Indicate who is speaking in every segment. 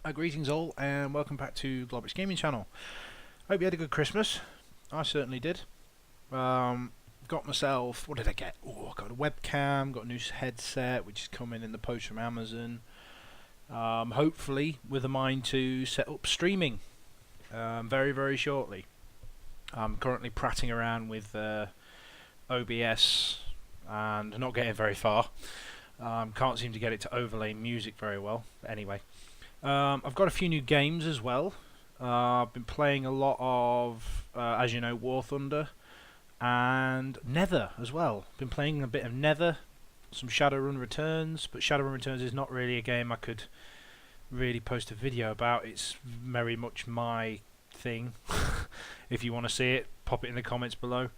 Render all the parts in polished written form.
Speaker 1: Greetings all, and welcome back to Globbits Gaming Channel. Hope you had a good Christmas. I certainly did. Got myself, what did I get? Oh, I got a webcam, got a new headset, which is coming in the post from Amazon. Hopefully, with a mind to set up streaming very, very shortly. I'm currently prattling around with OBS and not getting very far. Can't seem to get it to overlay music very well. But anyway. I've got a few new games as well. I've been playing a lot of, as you know, War Thunder and Nether as well. Been playing a bit of Nether, some Shadowrun Returns, but Shadowrun Returns is not really a game I could really post a video about. It's very much my thing. If you want to see it, pop it in the comments below.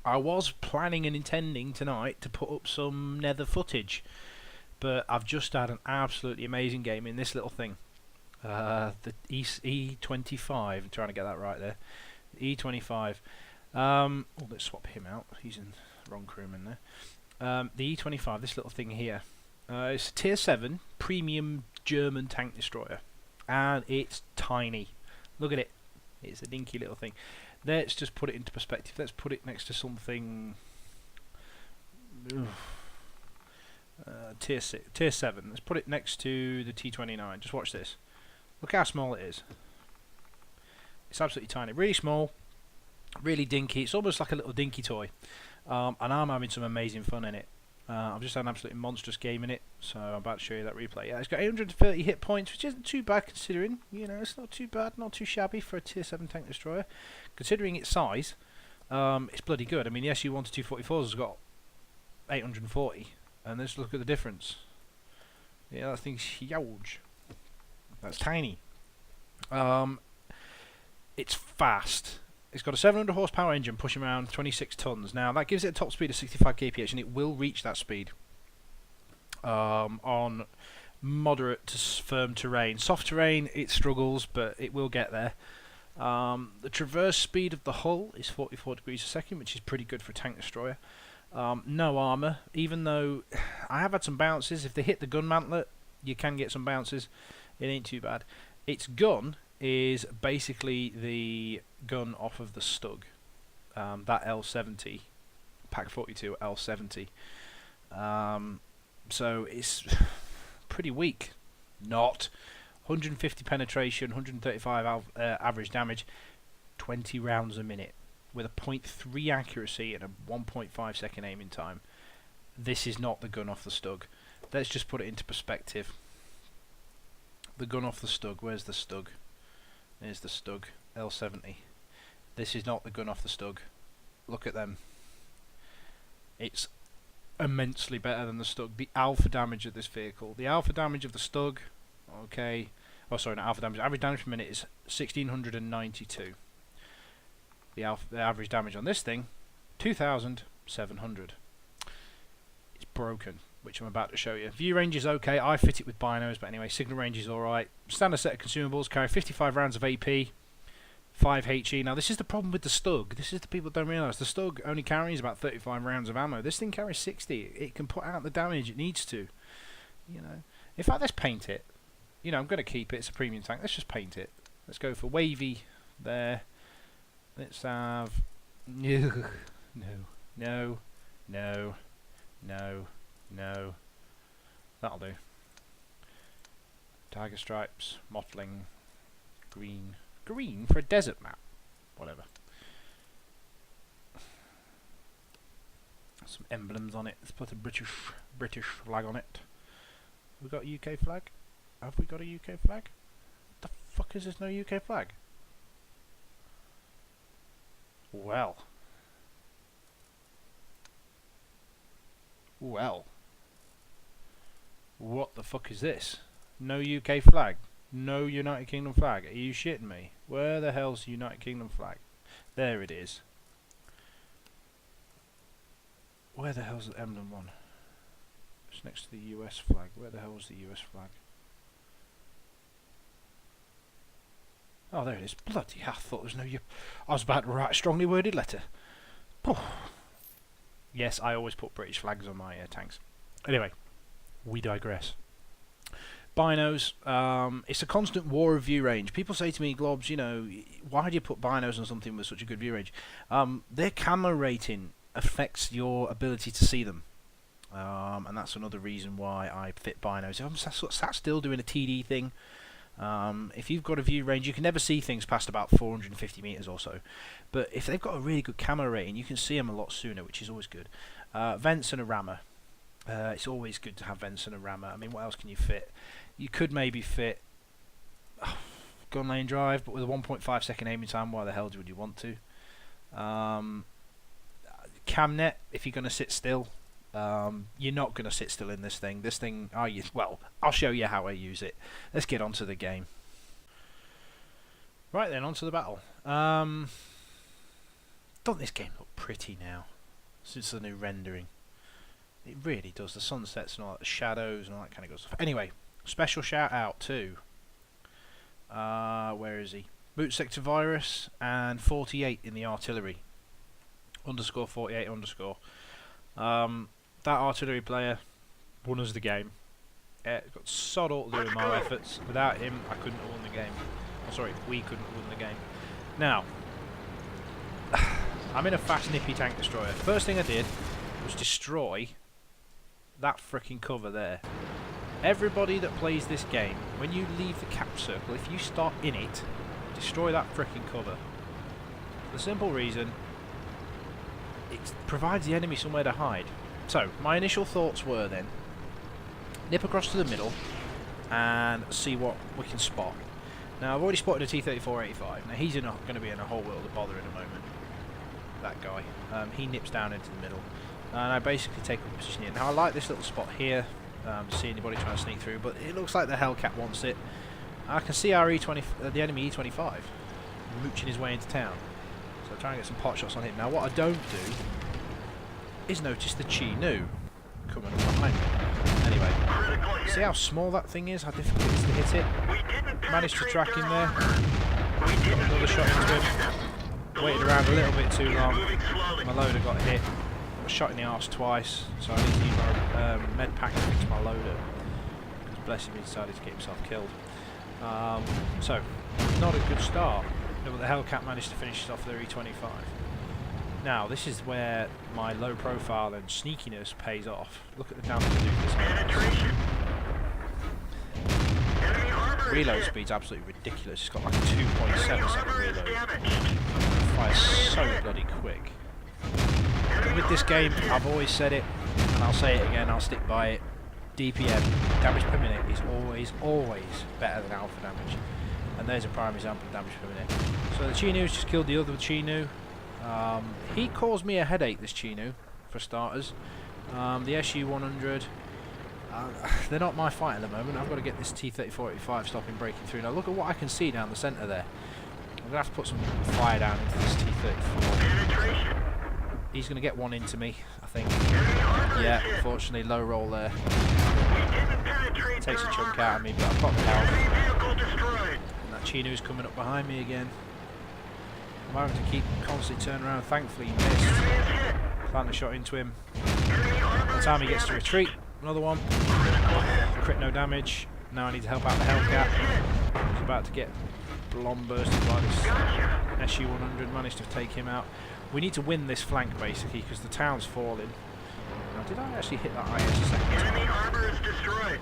Speaker 1: I was planning and intending tonight to put up some Nether footage, but I've just had an absolutely amazing game in this little thing. The E-25, I'm trying to get that right there. E-25. Let's swap him out. He's in the wrong crewman there. The E-25, this little thing here. It's a Tier 7 premium German tank destroyer. And it's tiny. Look at it. It's a dinky little thing. Let's just put it into perspective. Let's put it next to something... Tier 7. Let's put it next to the T29. Just watch this. Look how small it is. It's absolutely tiny. Really small. Really dinky. It's almost like a little dinky toy. And I'm having some amazing fun in it. I've just had an absolutely monstrous game in it. So I'm about to show you that replay. Yeah, it's got 830 hit points, which isn't too bad considering. You know, it's not too bad. Not too shabby for a Tier 7 tank destroyer. Considering its size, it's bloody good. I mean, the SU-1-244 has got 840. And let's look at the difference. Yeah, that thing's huge. That's tiny. It's fast. It's got a 700 horsepower engine pushing around 26 tons. Now, that gives it a top speed of 65 kph, and it will reach that speed on moderate to firm terrain. Soft terrain, it struggles, but it will get there. The traverse speed of the hull is 44 degrees a second, which is pretty good for a tank destroyer. No armour, even though I have had some bounces. If they hit the gun mantlet, you can get some bounces. It ain't too bad. Its gun is basically the gun off of the Stug. That L70, Pack 42 L70. So it's pretty weak. Not 150 penetration, 135 average damage, 20 rounds a minute. With a 0.3 accuracy and a 1.5 second aiming time. This is not the gun off the Stug. Let's just put it into perspective. The gun off the Stug. Where's the Stug? There's the Stug. L70. This is not the gun off the Stug. Look at them. It's immensely better than the Stug. The alpha damage of this vehicle. The alpha damage of the Stug. Okay. Oh, sorry, not alpha damage. Average damage per minute is 1692. The average damage on this thing, 2,700. It's broken, which I'm about to show you. View range is okay. I fit it with binos, but anyway, signal range is alright. Standard set of consumables, carry 55 rounds of AP, 5 HE. Now, this is the problem with the Stug. This is the people don't realise. The Stug only carries about 35 rounds of ammo. This thing carries 60. It can put out the damage it needs to. You know. In fact, let's paint it. You know, I'm going to keep it. It's a premium tank. Let's just paint it. Let's go for wavy there. Let's have no, no, no, no, no. That'll do. Tiger stripes, mottling, green, green for a desert map. Whatever. Some emblems on it. Let's put a British flag on it. We got a UK flag? Have we got a UK flag? The fuck is this? No UK flag? Well. What the fuck is this? No UK flag. No United Kingdom flag. Are you shitting me? Where the hell's the United Kingdom flag? There it is. Where the hell's the emblem one? It's next to the US flag. Where the hell is the US flag? Oh, there it is. Bloody hell, I thought there was no... I was about to write a strongly worded letter. Yes, I always put British flags on my tanks. Anyway, we digress. Binos, it's a constant war of view range. People say to me, Globs, you know, why do you put binos on something with such a good view range? Their camera rating affects your ability to see them. And that's another reason why I fit binos. I'm sat still doing a TD thing. If you've got a view range, you can never see things past about 450 meters or so. But if they've got a really good camera rating, you can see them a lot sooner, which is always good. Vents and a rammer. It's always good to have vents and a rammer. I mean, what else can you fit? You could maybe fit gun lane drive, but with a 1.5 second aiming time, why the hell would you want to? Cam net, if you're going to sit still. You're not going to sit still in this thing. This thing, well, I'll show you how I use it. Let's get on to the game. Right then, on to the battle. Don't this game look pretty now, since the new rendering? It really does. The sunsets and all that, the shadows and all that kind of good stuff. Anyway, special shout out to, where is he? Boot Sector Virus and 48 in the artillery. _ 48 _. That artillery player won us the game. Got sod all to do with my efforts. Without him, I couldn't have won the game. Oh, sorry, we couldn't have won the game. Now, I'm in a fast, nippy tank destroyer. First thing I did was destroy that frickin' cover there. Everybody that plays this game, when you leave the cap circle, if you start in it, destroy that frickin' cover. For the simple reason, it provides the enemy somewhere to hide. So, my initial thoughts were then, nip across to the middle and see what we can spot. Now, I've already spotted a T-34-85. Now, he's not going to be in a whole world of bother in a moment. That guy. He nips down into the middle. And I basically take up a position here. Now, I like this little spot here, to see anybody trying to sneak through, but it looks like the Hellcat wants it. I can see our the enemy E-25 mooching his way into town. So I'll try and get some pot shots on him. Now, what I don't do is notice the Chi-Nu coming up behind me. Anyway, see how small that thing is, how difficult it is to hit it? Managed to track him there. Got another shot into him. Waited around a little bit too long. My loader got hit. Got shot in the arse twice, so I need to use my med pack to fix my loader. Because bless him, he decided to get himself killed. So, not a good start. But the Hellcat managed to finish off their E-25. Now, this is where my low profile and sneakiness pays off. Look at the damage I do with this Hellcat. Reload speed's absolutely ridiculous. It's got like a 2.7 second reload. It fires so bloody quick. With this game, I've always said it, and I'll say it again, I'll stick by it. DPM, damage per minute, is always better than alpha damage. And there's a prime example of damage per minute. So the Chi-Nu's just killed the other Chi-Nu. He caused me a headache, this Chi-Nu, for starters. The SU-100, they're not my fight at the moment. I've got to get this T-34-85 stopping breaking through. Now look at what I can see down the centre there. I'm going to have to put some fire down into this T-34. He's going to get one into me, I think. Yeah, unfortunately, low roll there. Takes a chunk out of me, but I've got the health. And that Chi-Nu's coming up behind me again. I'm having to keep constantly turning around. Thankfully, he missed. Plant a shot into him. By the time he gets to retreat, another one. Crit, no damage. Now I need to help out the Hellcat. He's about to get blom bursted by this SU-100. Managed to take him out. We need to win this flank basically because the town's falling. Now, did I actually hit that IS a second time?
Speaker 2: Enemy armor is destroyed.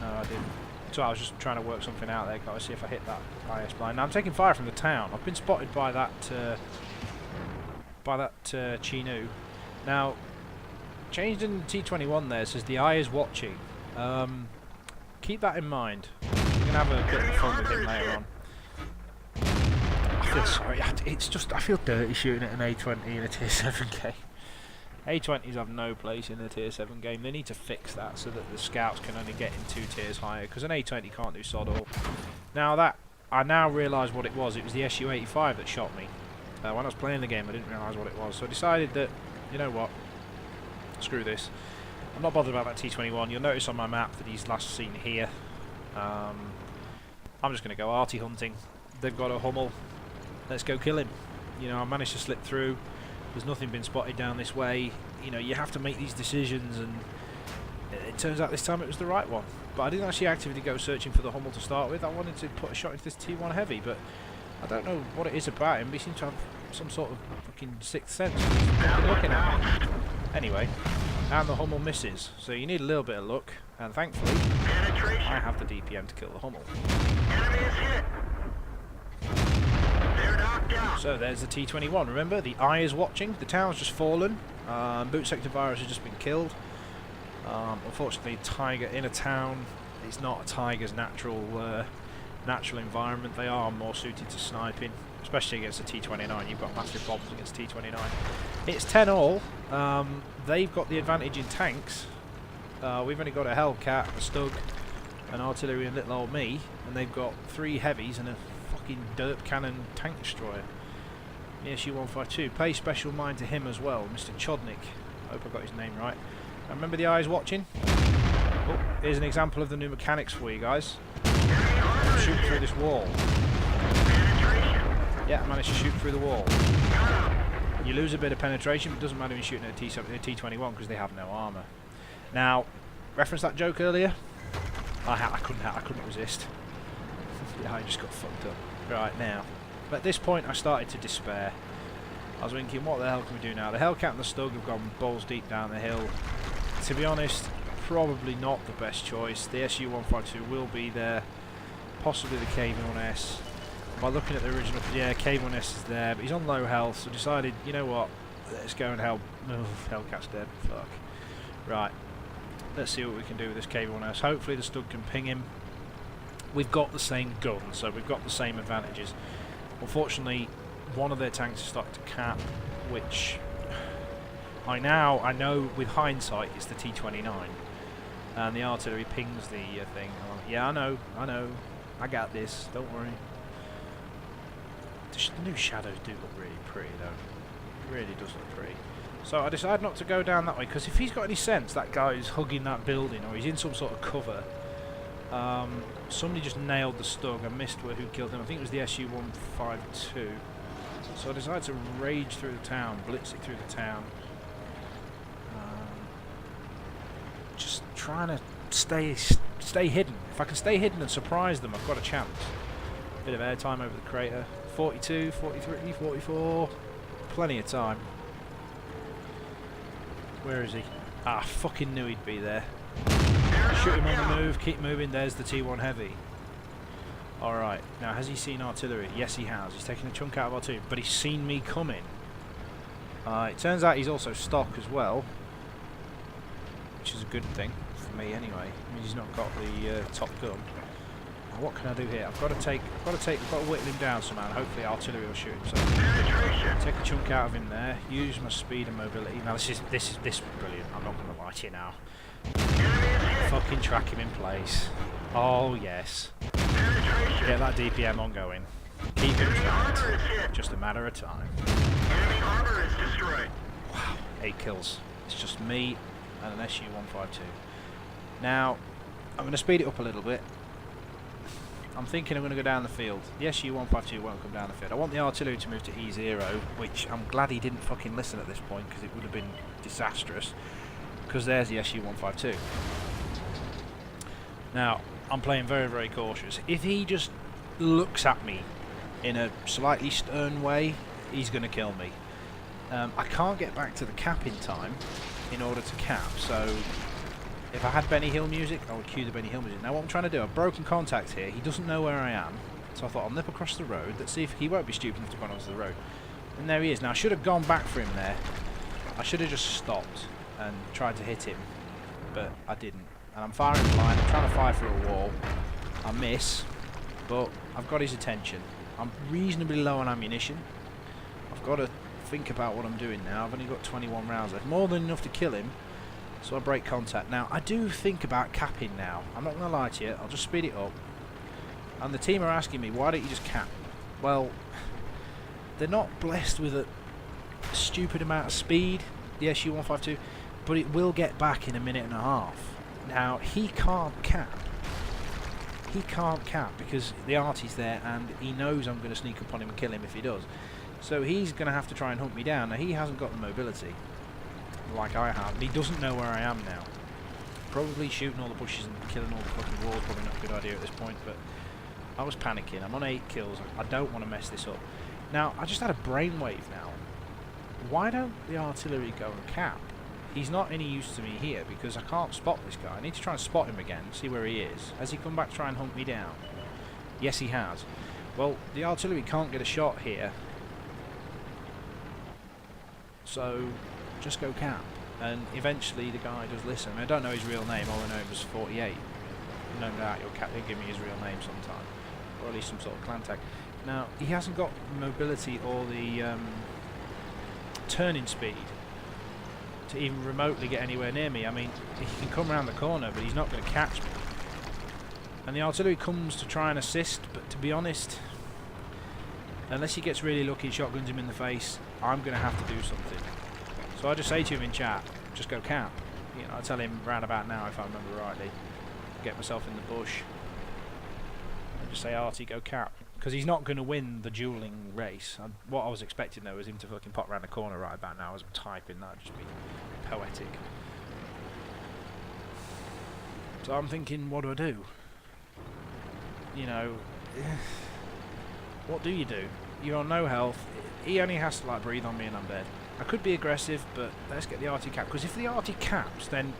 Speaker 1: No, I didn't. So I was just trying to work something out there. Got to see if I hit that IS blind. Now I'm taking fire from the town. I've been spotted by that Chi-Nu. Now, changed in T21 there. Says the eye is watching. Keep that in mind. We're gonna have a bit of fun with him later on. I feel sorry. It's just I feel dirty shooting at an A20 in a tier 7 game. A20s have no place in the tier 7 game. They need to fix that so that the scouts can only get in 2 tiers higher, because an A20 can't do sod all. Now that I now realise what it was. It was the SU-85 that shot me. When I was playing the game, I didn't realise what it was. So I decided that, you know what, screw this. I'm not bothered about that T21. You'll notice on my map that he's last seen here. I'm just going to go arty hunting. They've got a Hummel. Let's go kill him. You know, I managed to slip through. There's nothing been spotted down this way. You know, you have to make these decisions, and It turns out this time it was the right one. But I didn't actually actively go searching for the Hummel to start with. I wanted to put a shot into this T1 Heavy, but I don't know what it is about him. He seems to have some sort of fucking sixth sense. He's looking at me. Anyway, and the Hummel misses. So you need a little bit of luck, and thankfully, I have the DPM to kill the Hummel. So there's the T21. Remember, the eye is watching. The town's just fallen. Boot sector virus has just been killed. Unfortunately, tiger in a town is not a tiger's natural environment. They are more suited to sniping, especially against the T29. You've got massive bombs against T29. It's 10 all. They've got the advantage in tanks. We've only got a Hellcat, a Stug, an artillery, and little old me, and they've got 3 heavies and a fucking derp cannon tank destroyer. Yes, U152. Pay special mind to him as well, Mr. Chodnik. I hope I got his name right. And remember the eyes watching? Oh, here's an example of the new mechanics for you guys. Shoot through this wall. Yeah, I managed to shoot through the wall. You lose a bit of penetration, but it doesn't matter when you're shooting at a T21 because they have no armour. Now, reference that joke earlier? I couldn't resist. Yeah, I just got fucked up. Right, now, at this point I started to despair. I was thinking, what the hell can we do now? The Hellcat and the Stug have gone balls deep down the hill. To be honest, probably not the best choice. The SU-152 will be there. Possibly the KV-1S. By looking at the original, yeah, KV-1S is there, but he's on low health, so decided, you know what, let's go and help. Oh, Hellcat's dead. Fuck. Right. Let's see what we can do with this KV-1S. Hopefully the Stug can ping him. We've got the same gun, so we've got the same advantages. Unfortunately, one of their tanks is starting to cap, which I know with hindsight it's the T29, and the artillery pings the thing. Yeah, I know, I got this. Don't worry. The new shadows do look really pretty, though. It really does look pretty. So I decided not to go down that way because if he's got any sense, that guy is hugging that building or he's in some sort of cover. Somebody just nailed the Stug. I missed who killed him. I think it was the SU-152. So I decided to rage through the town, blitz it through the town. Just trying to stay hidden. If I can stay hidden and surprise them, I've got a chance. Bit of airtime over the crater. 42, 43, 44. Plenty of time. Where is he? Ah, I fucking knew he'd be there. Shoot him on the move, keep moving. There's the T1 Heavy. Alright, now has he seen artillery? Yes, he has. He's taking a chunk out of artillery, but he's seen me coming. It turns out he's also stock as well, which is a good thing for me anyway. I mean, he's not got the top gun. Now, what can I do here? I've got to whittle him down somehow. And hopefully artillery will shoot him. So take a chunk out of him there. Use my speed and mobility. Now this is brilliant. I'm not going to lie to you now. Fucking track him in place. Oh yes. Get that DPM ongoing. Keep him tracked. Just a matter of time. Wow, 8 kills. It's just me and an SU-152. Now, I'm going to speed it up a little bit. I'm thinking I'm going to go down the field. The SU-152 won't come down the field. I want the artillery to move to E0, which I'm glad he didn't fucking listen at this point because it would have been disastrous. Because there's the SU-152. Now, I'm playing very, very cautious. If he just looks at me in a slightly stern way, he's going to kill me. I can't get back to the cap in time in order to cap, so if I had Benny Hill music, I would cue the Benny Hill music. Now what I'm trying to do, I've broken contact here. He doesn't know where I am, so I thought I'll nip across the road. Let's see if he won't be stupid enough to go onto the road. And there he is. Now I should have gone back for him there. I should have just stopped and tried to hit him, but I didn't. And I'm firing blind. I'm trying to fire through a wall. I miss, but I've got his attention. I'm reasonably low on ammunition. I've got to think about what I'm doing now. I've only got 21 rounds left. More than enough to kill him. So I break contact. Now, I do think about capping now. I'm not going to lie to you. I'll just speed it up. And the team are asking me, why don't you just cap? Well, they're not blessed with a stupid amount of speed, the SU-152, but it will get back in a minute and a half. Now, he can't cap. He can't cap because the arty's there and he knows I'm going to sneak up on him and kill him if he does. So he's going to have to try and hunt me down. Now, he hasn't got the mobility like I have. He doesn't know where I am now. Probably shooting all the bushes and killing all the fucking walls, probably not a good idea at this point, but I was panicking. I'm on 8 kills. I don't want to mess this up. Now, I just had a brainwave now. Why don't the artillery go and cap? He's not any use to me here because I can't spot this guy. I need to try and spot him again, see where he is. Has he come back to try and hunt me down? Yes, he has. Well, the artillery can't get a shot here. So, just go cap. And eventually the guy does listen. I don't know his real name, all I know was 48. No doubt he'll give me his real name sometime. Or at least some sort of clan tag. Now, he hasn't got mobility or the turning speed to even remotely get anywhere near me. I mean, he can come around the corner, but he's not going to catch me. And the artillery comes to try and assist, but to be honest, unless he gets really lucky and shotguns him in the face, I'm going to have to do something. So I just say to him in chat, just go cap. You know, I tell him round about now, if I remember rightly, get myself in the bush, and just say, Artie, go cap. Because he's not going to win the duelling race. What I was expecting though was him to fucking pop around the corner right about now as I'm typing. That'd just be poetic. So I'm thinking, what do I do? You know, what do you do? You're on no health. He only has to like breathe on me and I'm dead. I could be aggressive, but let's get the Artie cap. Because if the Artie caps, then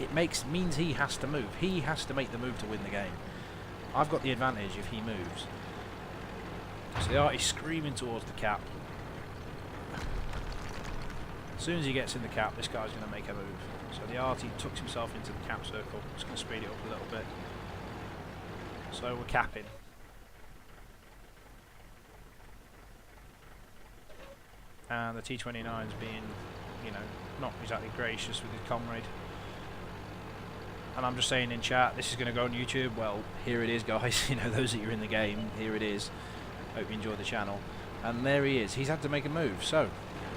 Speaker 1: it means he has to move. He has to make the move to win the game. I've got the advantage if he moves. So the Artie's screaming towards the cap. As soon as he gets in the cap, this guy's going to make a move. So the Artie tucks himself into the cap circle. Just going to speed it up a little bit. So we're capping. And the T-29's being, you know, not exactly gracious with his comrade. And I'm just saying in chat, this is going to go on YouTube. Well, here it is, guys. You know, those that are in the game, here it is. Hope you enjoy the channel. And there he is. He's had to make a move. So,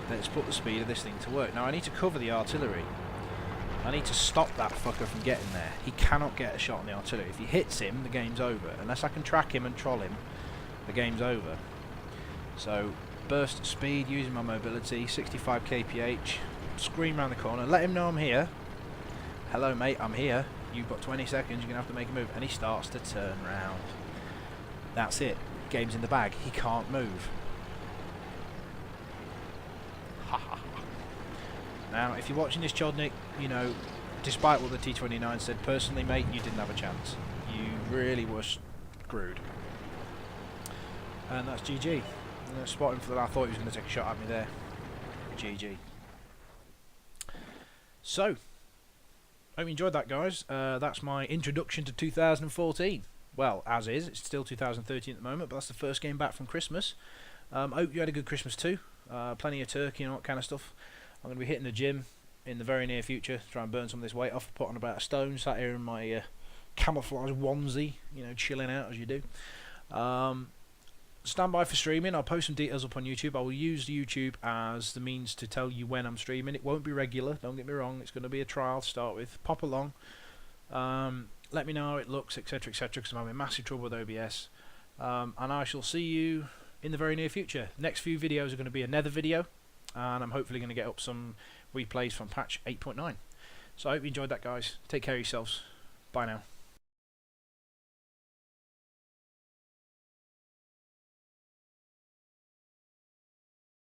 Speaker 1: let's put the speed of this thing to work. Now, I need to cover the artillery. I need to stop that fucker from getting there. He cannot get a shot on the artillery. If he hits him, the game's over. Unless I can track him and troll him, the game's over. So, burst at speed, using my mobility, 65 kph. Scream around the corner. Let him know I'm here. Hello, mate, I'm here. You've got 20 seconds. You're going to have to make a move. And he starts to turn round. That's it. Game's in the bag. He can't move. Now, if you're watching this, Chodnik, you know, despite what the T-29 said, personally, mate, you didn't have a chance. You really were screwed. And that's GG. I'm going to spot him for that. I thought he was going to take a shot at me there. GG. So, hope you enjoyed that, guys. That's my introduction to 2014. Well, as is. It's still 2013 at the moment, but that's the first game back from Christmas. Hope you had a good Christmas too. Plenty of turkey and all that kind of stuff. I'm going to be hitting the gym in the very near future to try and burn some of this weight off. Put on about a stone, sat here in my camouflage onesie, you know, chilling out as you do. Stand by for streaming. I'll post some details up on YouTube. I will use YouTube as the means to tell you when I'm streaming. It won't be regular, don't get me wrong. It's going to be a trial to start with. Pop along. Let me know how it looks, etc, etc, because I'm having massive trouble with OBS. And I shall see you in the very near future. Next few videos are going to be a Nether video, and I'm hopefully going to get up some replays from patch 8.9. So I hope you enjoyed that, guys. Take care of yourselves. Bye now.